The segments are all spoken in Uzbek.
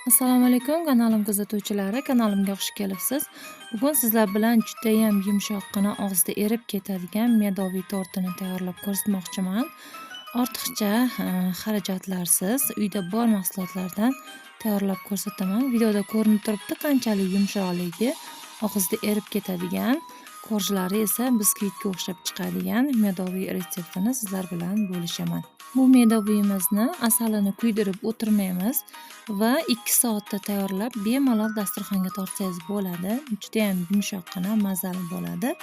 Assalomu alaykum kanalim kuzatuvchilari, kanalimga xush kelibsiz. Bugun sizlar bilan judayam yumshoqqina, og'izda erib ketadigan medoviy tortini tayyorlab ko'rsatmoqchiman. Ortiqcha xarajatlarsiz uyda bor mahsulotlardan tayyorlab ko'rsataman. Videoda ko'rinib turibdi qanchalik yumshoqligi, og'izda erib ketadigan, korjlari esa biskvitga o'xshab chiqadigan medoviy retseptini sizlar bilan bo'lishaman. Bu medoviyimizni asalini kuydirib o'tirmaymiz va 2 soatda tayyorlab bemalol dasturxonga tortsangiz bo'ladi. Juda ham yumshoqqina, mazali bo'ladi.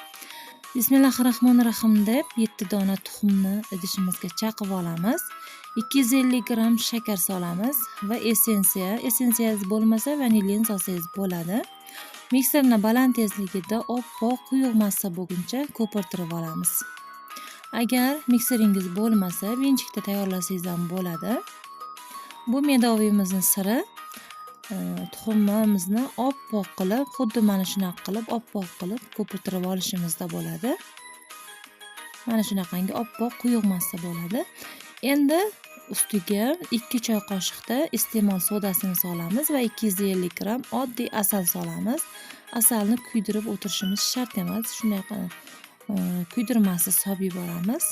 Bismillahirrohmanirrohim deb 7 dona tuxumni idishimizga chaqib olamiz. 250 gram shakar solamiz va essensiyangiz bo'lmasa vanilin solsangiz bo'ladi. Mikserni baland tezligida oppoq quyuq massa bo'lguncha ko'pirtirib olamiz. Agar mikseringiz bo'lmasa, venchikda tayyorlasangiz ham bo'ladi. Bu medoviyimizning siri tuxumimizni oppoq qilib, xuddi mana shunaqa qilib oppoq qilib ko'pirtirib olishimizda bo'ladi. Mana shunaqangi oppoq quyuq massa bo'ladi. Endi ustiga 2 choy qoshiqda iste'mol sodasini solamiz va 250 gram oddiy asal solamiz. Asalni kuydirib o'tirishimiz shart emas, shunday kuydirmasiz solib yuboramiz.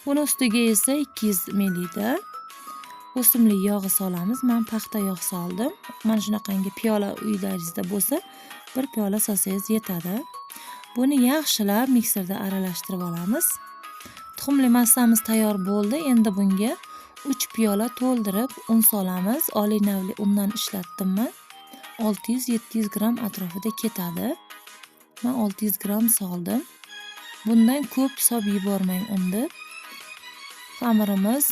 Buni ustiga esa 200 ml da o'simlik yog'i solamiz. Men paxta yog' soldim. Mana shunaqangi piyola uylaringizda bo'lsa, 1 piyola solsangiz yetadi. Buni yaxshilab mikserda aralashtirib olamiz. Tuxumli massamiz tayyor bo'ldi. Endi bunga 3 piyola to'ldirib un solamiz. Oliy navli undan ishlatdim. 600-700 gram atrofida ketadi. Men 600 gram soldim. Bundan ko'p solib yubormang unni. Xamirimiz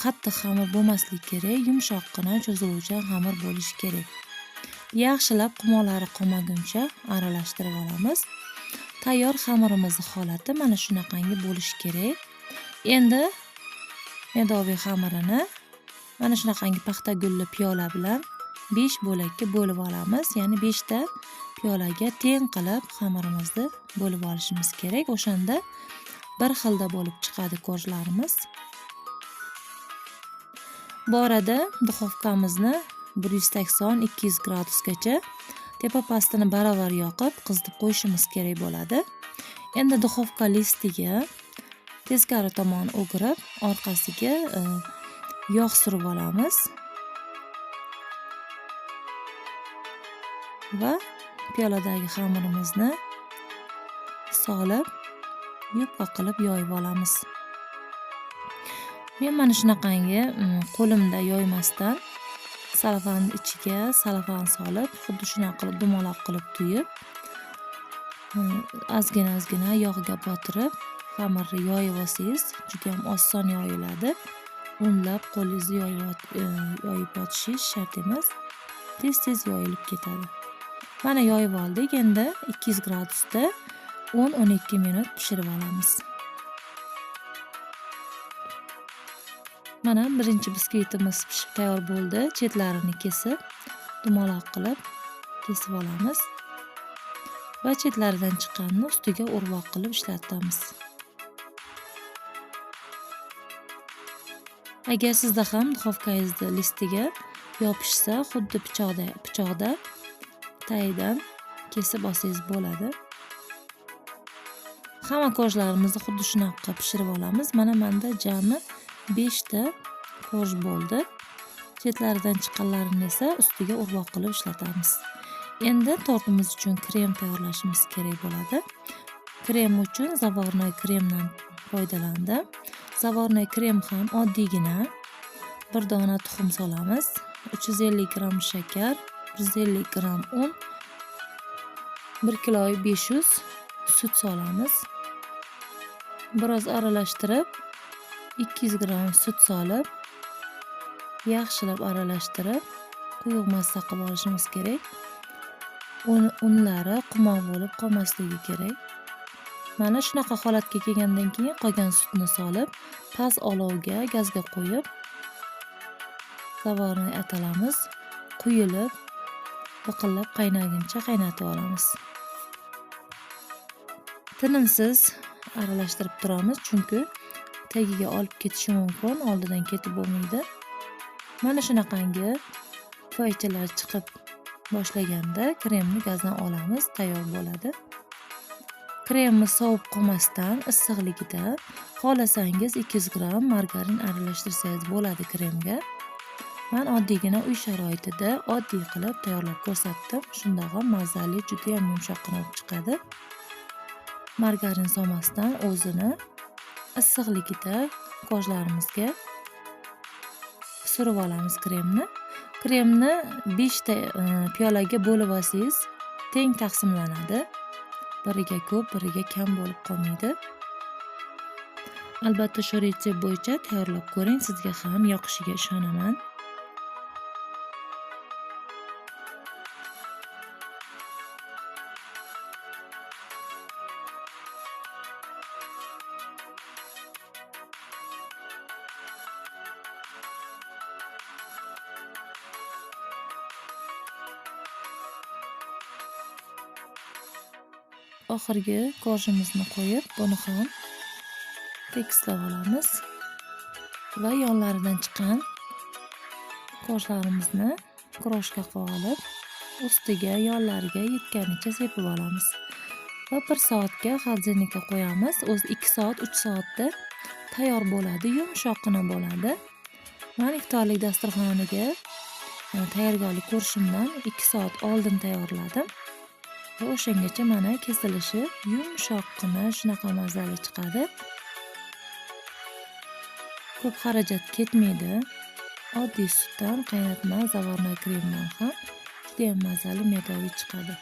qattiq xamir bo'lmasligi kerak, yumshoqqina, cho'ziluvchan xamir bo'lishi kerak. Yaxshilab qumoqlari qolmaguncha aralashtirib olamiz. Tayyor xamirimizning holati mana shunaqangi bo'lishi kerak. Endi medoviy xamirini mana shunaqangi paxta gulli piyola bilan 5 bo'lakka bo'lib olamiz. Ya'ni 5 ta piyolaga teng qilib xamirimizni bo'lib olishimiz kerak. O'shanda bir xilda bo'lib chiqadi korjlarimiz. Bu orada duxovkamizni 180-200 gradusgacha tepa pastini baravar yoqib, qizitib qo'yishimiz kerak bo'ladi. Endi duxovka listiga teskari tomon o'girib, orqasiga yog' surib olamiz. Va piyoladagi xamirimizni solib, yupqa qilib yoyib olamiz. Men mana shunaqangi qo'limda yoymasdan salafanning ichiga salafan solib, xuddi shunaqa qilib dumaloq qilib tuyib, ozgina yog'ga botirib, xamirni yoyib olsangiz, juda ham oson yoyiladi. Unlab qo'lingizni yoyib botishingiz shart emas. Tez yoyilib ketadi. Mana yoyib oldik. Endi 200 gradusda 10-12 minut pishirib olamiz. Mana birinchi biskvitimiz pishib tayyor bo'ldi. Chetlarini kesib, dumaloq qilib kesib olamiz. Va chetlaridan chiqqanini ustiga o'rvoq qilib ishlatamiz. Agar sizda ham duxovkangizni listiga yopishsa, xuddi pichoqda tagidan kesib olsangiz bo'ladi. Hamma korjlarimizni xuddi shunaqa pishirib olamiz. Mana menda jami 5 ta korj bo'ldi. Chetlaridan chiqqanlarini esa ustiga o'rvoq qilib ishlatamiz. Endi tortimiz uchun krem tayyorlashimiz kerak bo'ladi. Krem uchun zavornoy kremdan foydalandim. Zavornoy krem ham oddiygina 1 dona tuxum solamiz. 350 gram shakar, 150 gram un, 1 kilo 500 sut solamiz. Biroz aralashtirib, 200 gram sut solib, yaxshilab aralashtirib, quyuq massa qilib olishimiz kerak. Unlari qumoq bo'lib qolmasligi kerak. Mana shunaqa holatga kelgandan keyin qolgan sutni solib, past olovga gazga qo'yib, zavorni atalamiz, quyilib, biqillab qaynaguncha qaynatib olamiz. Tinimsiz aralashtirib turamiz, chunki tagiga olib ketishi mumkin, oldidan ketib bo'lmaydi. Mana shunaqangi foychalar chiqib boshlaganda kremni gazdan olamiz, tayyor bo'ladi. Kremni sovib qolmasdan issiqligida xohlasangiz 200 gram margarin aralashtirsangiz bo'ladi kremga. Men oddiygina uy sharoitida oddiy qilib tayyorlab ko'rsatdim. Shunda ham mazali, juda ham yumshoqqina bo'lib chiqadi. Margarin solmasdan o'zini issiqligida qoshlarimizga surib olamiz kremni. Kremni 5 ta piyolaga bo'lib olsangiz teng taqsimlanadi. Biriga ko'p, biriga kam bo'lib qolmaydi. Albatta shu retsept bo'yicha tayyorlab ko'ring, sizga ham yoqishiga ishonaman. Oxirgi korjimizni qo'yib, buni ham tekislab olamiz va yonlaridan chiqqan korjlarimizni kroshka qilib olib, ustiga yonlariga yetganicha sepib olamiz va 1 soatga xolodilnikka qo'yamiz. O'zi 2 soat, 3 soatda tayyor bo'ladi, yumshoqqina bo'ladi. Men iftorlik dasturxoniga tayyorgarlik ko'rishimdan 2 soat oldin tayyorladim. Va o'shangacha mana kesilishi yumshoqqina shunaqa mazali chiqadi. Ko'p xarajat ketmaydi. Oddiy sutdan qaynatma zavarnoy kremdan ham juda ham mazali me'dori chiqadi.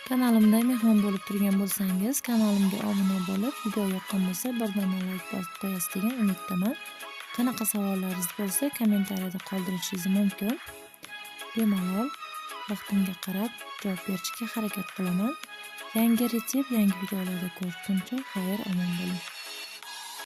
Kanalimda mehmon bo'lib turgan bo'lsangiz, kanalimga obuna bo'lib, video yoqqan bo'lsa birdana like bosib qo'yasiz degan umiddaman. Qanaqa savollaringiz bo'lsa, kommentariyada qoldirishingiz mumkin. Bemalol vaqtimga qarab javob berishga harakat qilaman. Yangi retsept, yangi videolarda ko'rishguncha xayr, omon bo'ling.